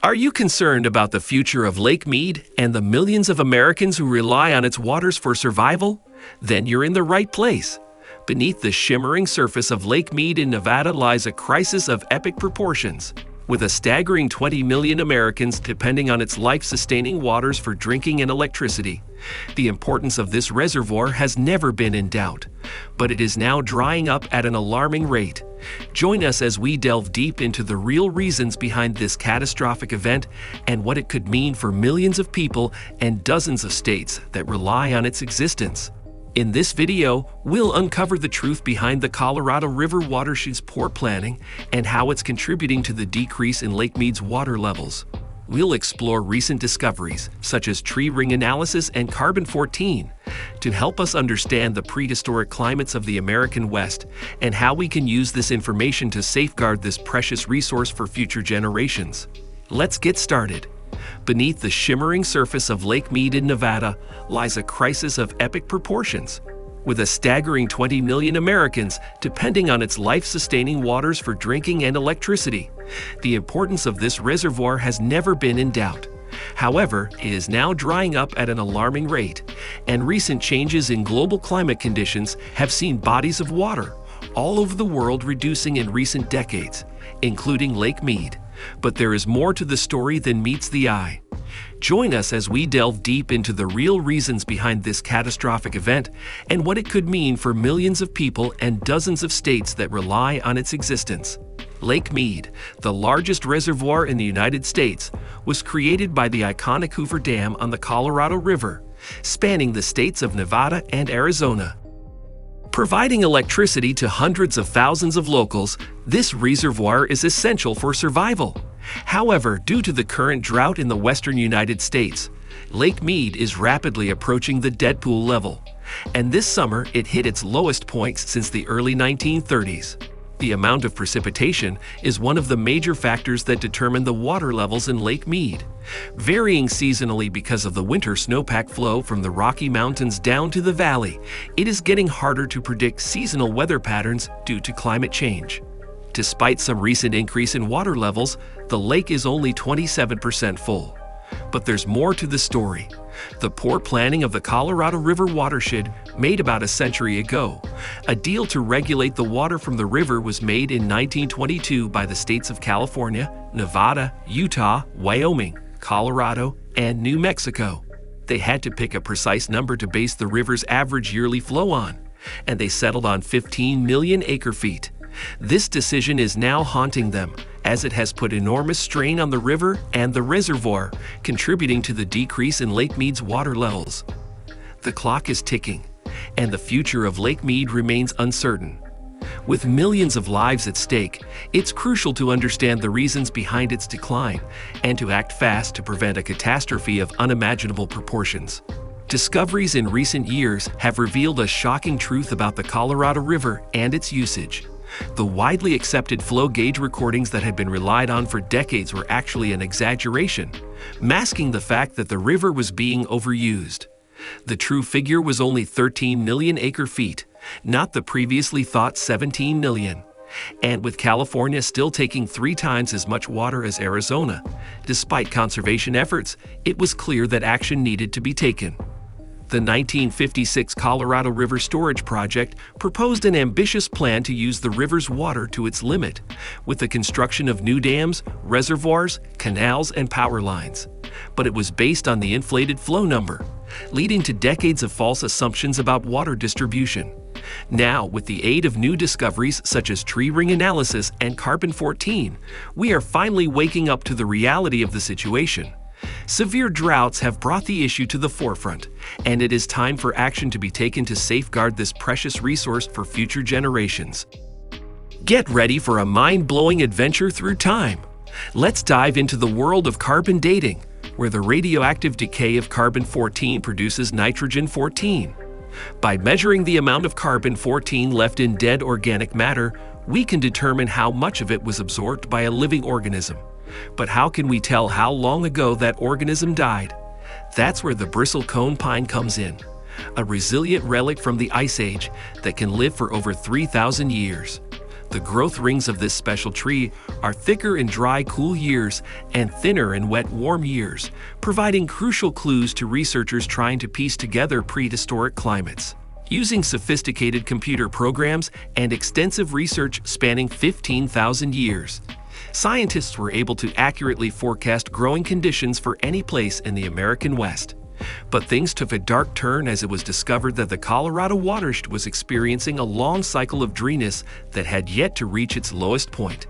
Are you concerned about the future of Lake Mead and the millions of Americans who rely on its waters for survival? Then you're in the right place. Beneath the shimmering surface of Lake Mead in Nevada lies a crisis of epic proportions. With a staggering 20 million Americans depending on its life-sustaining waters for drinking and electricity, the importance of this reservoir has never been in doubt. But it is now drying up at an alarming rate. Join us as we delve deep into the real reasons behind this catastrophic event and what it could mean for millions of people and dozens of states that rely on its existence. In this video, we'll uncover the truth behind the Colorado River Watershed's poor planning and how it's contributing to the decrease in Lake Mead's water levels. We'll explore recent discoveries, such as tree ring analysis and carbon-14, to help us understand the prehistoric climates of the American West and how we can use this information to safeguard this precious resource for future generations. Let's get started. Beneath the shimmering surface of Lake Mead in Nevada lies a crisis of epic proportions. With a staggering 20 million Americans depending on its life-sustaining waters for drinking and electricity, the importance of this reservoir has never been in doubt. However, it is now drying up at an alarming rate, and recent changes in global climate conditions have seen bodies of water all over the world reducing in recent decades, including Lake Mead. But there is more to the story than meets the eye. Join us as we delve deep into the real reasons behind this catastrophic event and what it could mean for millions of people and dozens of states that rely on its existence. Lake Mead, the largest reservoir in the United States, was created by the iconic Hoover Dam on the Colorado River, spanning the states of Nevada and Arizona. Providing electricity to hundreds of thousands of locals, this reservoir is essential for survival. However, due to the current drought in the western United States, Lake Mead is rapidly approaching the deadpool level, and this summer it hit its lowest points since the early 1930s. The amount of precipitation is one of the major factors that determine the water levels in Lake Mead. Varying seasonally because of the winter snowpack flow from the Rocky Mountains down to the valley, it is getting harder to predict seasonal weather patterns due to climate change. Despite some recent increase in water levels, the lake is only 27% full. But there's more to the story. The poor planning of the Colorado River Watershed made about a century ago. A deal to regulate the water from the river was made in 1922 by the states of California, Nevada, Utah, Wyoming, Colorado, and New Mexico. They had to pick a precise number to base the river's average yearly flow on, and they settled on 15 million acre-feet. This decision is now haunting them, as it has put enormous strain on the river and the reservoir, contributing to the decrease in Lake Mead's water levels. The clock is ticking, and the future of Lake Mead remains uncertain. With millions of lives at stake, it's crucial to understand the reasons behind its decline and to act fast to prevent a catastrophe of unimaginable proportions. Discoveries in recent years have revealed a shocking truth about the Colorado River and its usage. The widely accepted flow gauge recordings that had been relied on for decades were actually an exaggeration, masking the fact that the river was being overused. The true figure was only 13 million acre-feet, not the previously thought 17 million. And with California still taking 3 times as much water as Arizona, despite conservation efforts, it was clear that action needed to be taken. The 1956 Colorado River Storage Project proposed an ambitious plan to use the river's water to its limit, with the construction of new dams, reservoirs, canals, and power lines. But it was based on the inflated flow number, leading to decades of false assumptions about water distribution. Now, with the aid of new discoveries such as tree ring analysis and carbon-14, we are finally waking up to the reality of the situation. Severe droughts have brought the issue to the forefront, and it is time for action to be taken to safeguard this precious resource for future generations. Get ready for a mind-blowing adventure through time. Let's dive into the world of carbon dating, where the radioactive decay of carbon-14 produces nitrogen-14. By measuring the amount of carbon-14 left in dead organic matter, we can determine how much of it was absorbed by a living organism. But how can we tell how long ago that organism died? That's where the bristlecone pine comes in, a resilient relic from the Ice Age that can live for over 3,000 years. The growth rings of this special tree are thicker in dry, cool years and thinner in wet, warm years, providing crucial clues to researchers trying to piece together prehistoric climates. Using sophisticated computer programs and extensive research spanning 15,000 years, scientists were able to accurately forecast growing conditions for any place in the American West. But things took a dark turn as it was discovered that the Colorado Watershed was experiencing a long cycle of dryness that had yet to reach its lowest point.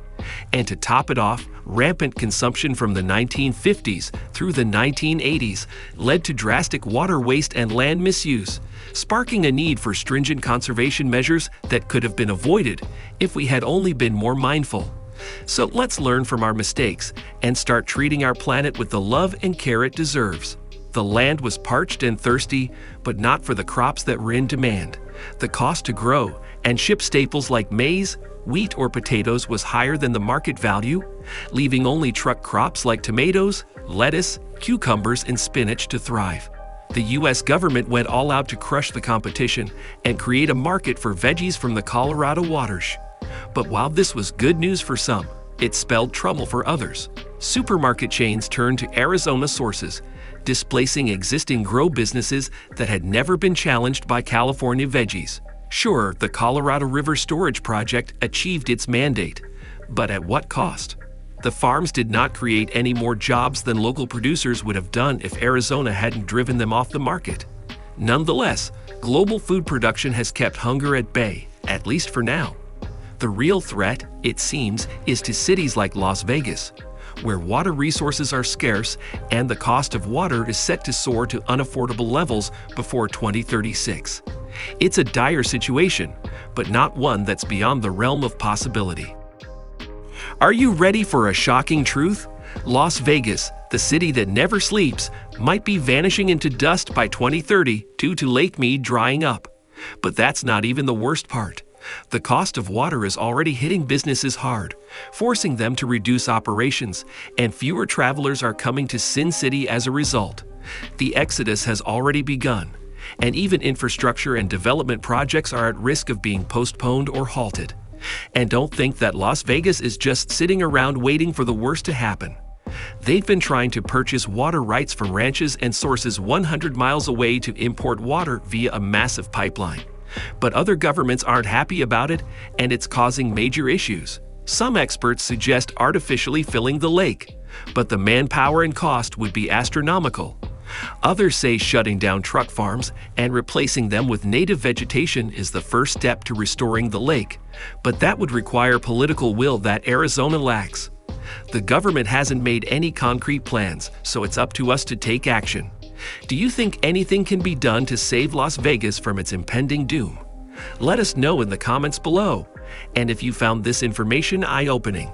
And to top it off, rampant consumption from the 1950s through the 1980s led to drastic water waste and land misuse, sparking a need for stringent conservation measures that could have been avoided if we had only been more mindful. So let's learn from our mistakes and start treating our planet with the love and care it deserves. The land was parched and thirsty, but not for the crops that were in demand. The cost to grow and ship staples like maize, wheat, or potatoes was higher than the market value, leaving only truck crops like tomatoes, lettuce, cucumbers, and spinach to thrive. The U.S. government went all out to crush the competition and create a market for veggies from the Colorado Watershed. But while this was good news for some, it spelled trouble for others. Supermarket chains turned to Arizona sources, displacing existing grow businesses that had never been challenged by California veggies. Sure, the Colorado River Storage Project achieved its mandate, but at what cost? The farms did not create any more jobs than local producers would have done if Arizona hadn't driven them off the market. Nonetheless, global food production has kept hunger at bay, at least for now. The real threat, it seems, is to cities like Las Vegas, where water resources are scarce and the cost of water is set to soar to unaffordable levels before 2036. It's a dire situation, but not one that's beyond the realm of possibility. Are you ready for a shocking truth? Las Vegas, the city that never sleeps, might be vanishing into dust by 2030 due to Lake Mead drying up. But that's not even the worst part. The cost of water is already hitting businesses hard, forcing them to reduce operations, and fewer travelers are coming to Sin City as a result. The exodus has already begun, and even infrastructure and development projects are at risk of being postponed or halted. And don't think that Las Vegas is just sitting around waiting for the worst to happen. They've been trying to purchase water rights from ranches and sources 100 miles away to import water via a massive pipeline. But other governments aren't happy about it, and it's causing major issues. Some experts suggest artificially filling the lake, but the manpower and cost would be astronomical. Others say shutting down truck farms and replacing them with native vegetation is the first step to restoring the lake, but that would require political will that Arizona lacks. The government hasn't made any concrete plans, so it's up to us to take action. Do you think anything can be done to save Las Vegas from its impending doom? Let us know in the comments below. And if you found this information eye-opening,